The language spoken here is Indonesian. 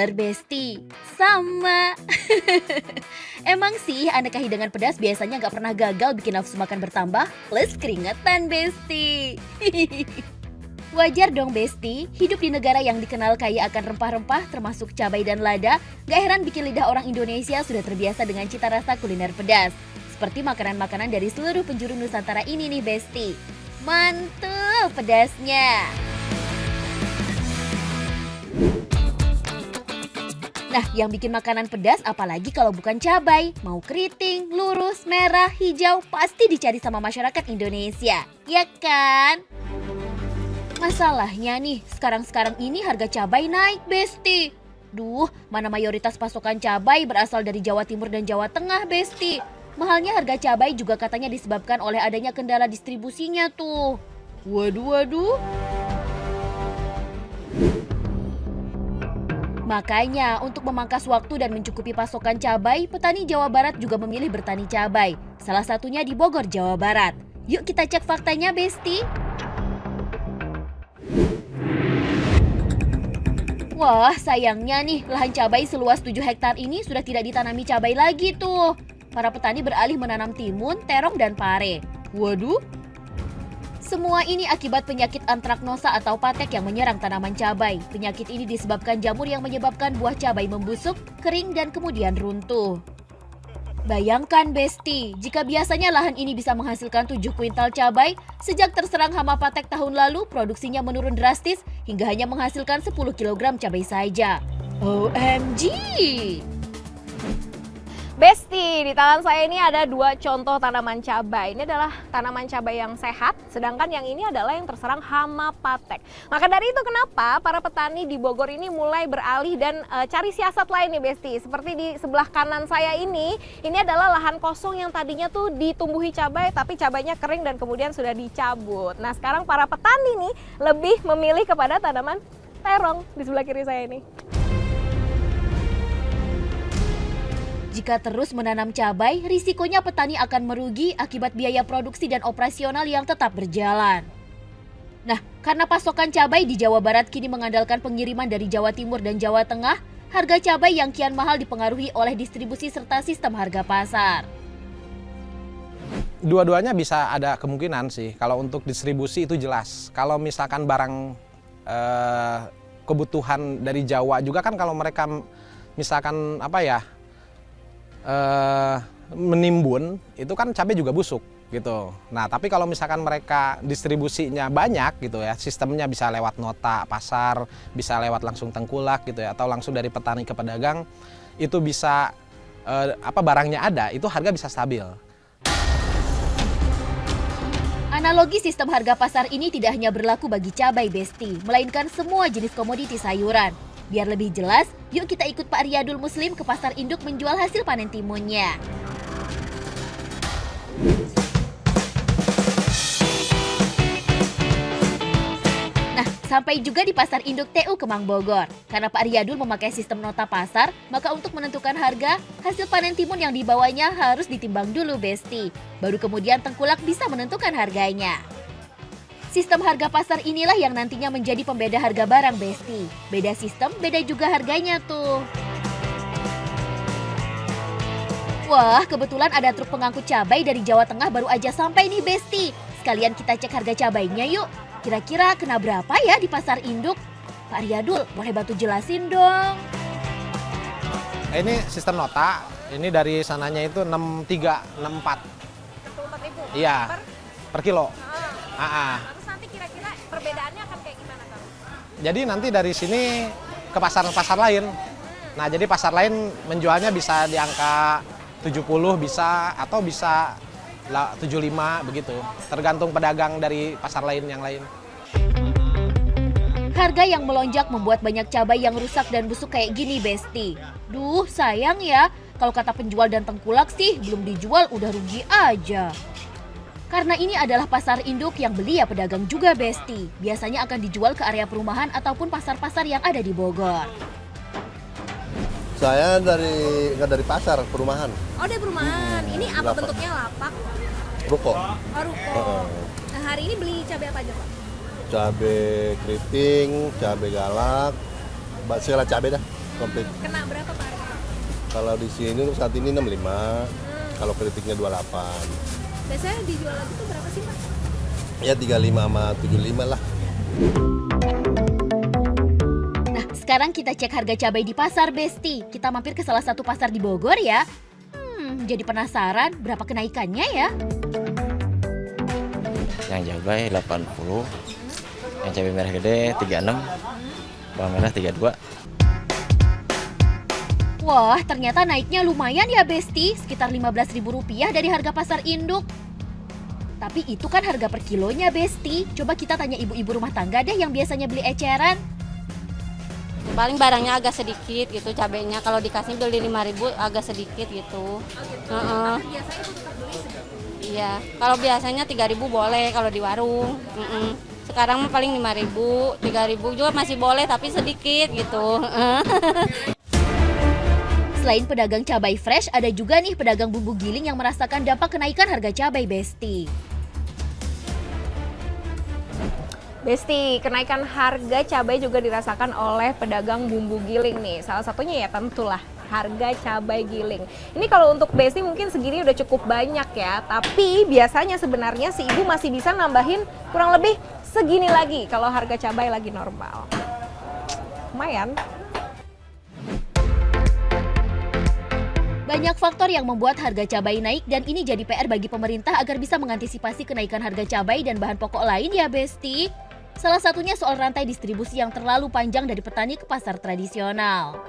Bener, Besti. Sama. Emang sih, aneka hidangan pedas biasanya nggak pernah gagal bikin nafsu makan bertambah, plus keringetan, Besti. Wajar dong, Besti. Hidup di negara yang dikenal kaya akan rempah-rempah, termasuk cabai dan lada, gak heran bikin lidah orang Indonesia sudah terbiasa dengan cita rasa kuliner pedas. Seperti makanan-makanan dari seluruh penjuru Nusantara ini nih, Besti. Mantul pedasnya. Nah, yang bikin makanan pedas apalagi kalau bukan cabai. Mau keriting, lurus, merah, hijau, pasti dicari sama masyarakat Indonesia. Ya kan? Masalahnya nih, sekarang ini harga cabai naik, Besti. Duh, mana mayoritas pasokan cabai berasal dari Jawa Timur dan Jawa Tengah, Besti. Mahalnya harga cabai juga katanya disebabkan oleh adanya kendala distribusinya tuh. Waduh. Makanya, untuk memangkas waktu dan mencukupi pasokan cabai, petani Jawa Barat juga memilih bertani cabai. Salah satunya di Bogor, Jawa Barat. Yuk kita cek faktanya, Besti. Wah, sayangnya nih, lahan cabai seluas 7 hektar ini sudah tidak ditanami cabai lagi tuh. Para petani beralih menanam timun, terong, dan pare. Waduh. Semua ini akibat penyakit antraknosa atau patek yang menyerang tanaman cabai. Penyakit ini disebabkan jamur yang menyebabkan buah cabai membusuk, kering, dan kemudian runtuh. Bayangkan, Besti, jika biasanya lahan ini bisa menghasilkan 7 kuintal cabai, sejak terserang hama patek tahun lalu, produksinya menurun drastis hingga hanya menghasilkan 10 kg cabai saja. OMG! Besti, di tangan saya ini ada 2 contoh tanaman cabai. Ini adalah tanaman cabai yang sehat, sedangkan yang ini adalah yang terserang hama patek. Maka dari itu kenapa para petani di Bogor ini mulai beralih dan cari siasat lain nih, Besti. Seperti di sebelah kanan saya ini adalah lahan kosong yang tadinya tuh ditumbuhi cabai, tapi cabainya kering dan kemudian sudah dicabut. Nah, sekarang para petani nih lebih memilih kepada tanaman terong di sebelah kiri saya ini. Jika terus menanam cabai, risikonya petani akan merugi akibat biaya produksi dan operasional yang tetap berjalan. Nah, karena pasokan cabai di Jawa Barat kini mengandalkan pengiriman dari Jawa Timur dan Jawa Tengah, harga cabai yang kian mahal dipengaruhi oleh distribusi serta sistem harga pasar. Dua-duanya bisa ada kemungkinan sih. Kalau untuk distribusi itu jelas. Kalau misalkan barang kebutuhan dari Jawa juga kan kalau mereka misalkan menimbun, itu kan cabai juga busuk gitu. Nah, tapi kalau misalkan mereka distribusinya banyak gitu ya, sistemnya bisa lewat nota pasar, bisa lewat langsung tengkulak gitu ya, atau langsung dari petani ke pedagang, itu bisa barangnya ada, itu harga bisa stabil. Analogi sistem harga pasar ini tidak hanya berlaku bagi cabai, Besti, melainkan semua jenis komoditi sayuran. Biar lebih jelas, yuk kita ikut Pak Riyadul Muslim ke pasar induk menjual hasil panen timunnya. Nah, sampai juga di pasar induk TU Kemang Bogor. Karena Pak Riyadul memakai sistem nota pasar, maka untuk menentukan harga, hasil panen timun yang dibawanya harus ditimbang dulu, Besti. Baru kemudian tengkulak bisa menentukan harganya. Sistem harga pasar inilah yang nantinya menjadi pembeda harga barang, Besti. Beda sistem, beda juga harganya tuh. Wah, kebetulan ada truk pengangkut cabai dari Jawa Tengah baru aja sampai nih, Besti. Sekalian kita cek harga cabainya yuk. Kira-kira kena berapa ya di pasar induk? Pak Riyadul, boleh bantu jelasin dong? Ini sistem nota, ini dari sananya itu 63, 64. 64.000? Iya, per kilo. Terus nanti kira-kira perbedaannya akan kayak gimana, Kang? Jadi nanti dari sini ke pasar-pasar lain. Nah, jadi pasar lain menjualnya bisa di angka 70 bisa, atau bisa 75 begitu. Tergantung pedagang dari pasar lain yang lain. Harga yang melonjak membuat banyak cabai yang rusak dan busuk kayak gini, Besti. Duh, sayang ya. Kalau kata penjual dan tengkulak sih, belum dijual udah rugi aja. Karena ini adalah pasar induk yang beli ya pedagang juga, Besti. Biasanya akan dijual ke area perumahan ataupun pasar-pasar yang ada di Bogor. Saya nggak dari pasar, perumahan. Oh, dari perumahan. Ini apa bentuknya, lapak? Ruko. Oh, ruko. Nah, hari ini beli cabai apa aja, Pak? Cabai keriting, cabai galak, segala cabai dah. komplit. Kena berapa Pak? Kalau di sini untuk saat ini 65, kalau kritiknya 28. Biasanya dijual lagi tuh berapa sih Pak? Ya 35 sama 75 lah. Nah, sekarang kita cek harga cabai di pasar, Besti. Kita mampir ke salah satu pasar di Bogor ya. Jadi penasaran berapa kenaikannya ya? Yang cabai 80, yang cabai merah gede 36, bawang merah 32. Wah, ternyata naiknya lumayan ya, Besti. Sekitar Rp15.000 dari harga pasar induk. Tapi itu kan harga per kilonya, Besti. Coba kita tanya ibu-ibu rumah tangga deh yang biasanya beli eceran. Paling barangnya agak sedikit gitu cabenya. Kalau dikasih beli 5.000 agak sedikit gitu. Iya, kalau biasanya 3.000 boleh kalau di warung. Sekarang mah paling 5.000, 3.000 juga masih boleh tapi sedikit gitu. Selain pedagang cabai fresh, ada juga nih pedagang bumbu giling yang merasakan dampak kenaikan harga cabai, Besti. Besti, kenaikan harga cabai juga dirasakan oleh pedagang bumbu giling nih. Salah satunya ya tentulah harga cabai giling. Ini kalau untuk Besti mungkin segini udah cukup banyak ya. Tapi biasanya sebenarnya si ibu masih bisa nambahin kurang lebih segini lagi kalau harga cabai lagi normal. Lumayan. Banyak faktor yang membuat harga cabai naik dan ini jadi PR bagi pemerintah agar bisa mengantisipasi kenaikan harga cabai dan bahan pokok lain ya, Besti. Salah satunya soal rantai distribusi yang terlalu panjang dari petani ke pasar tradisional.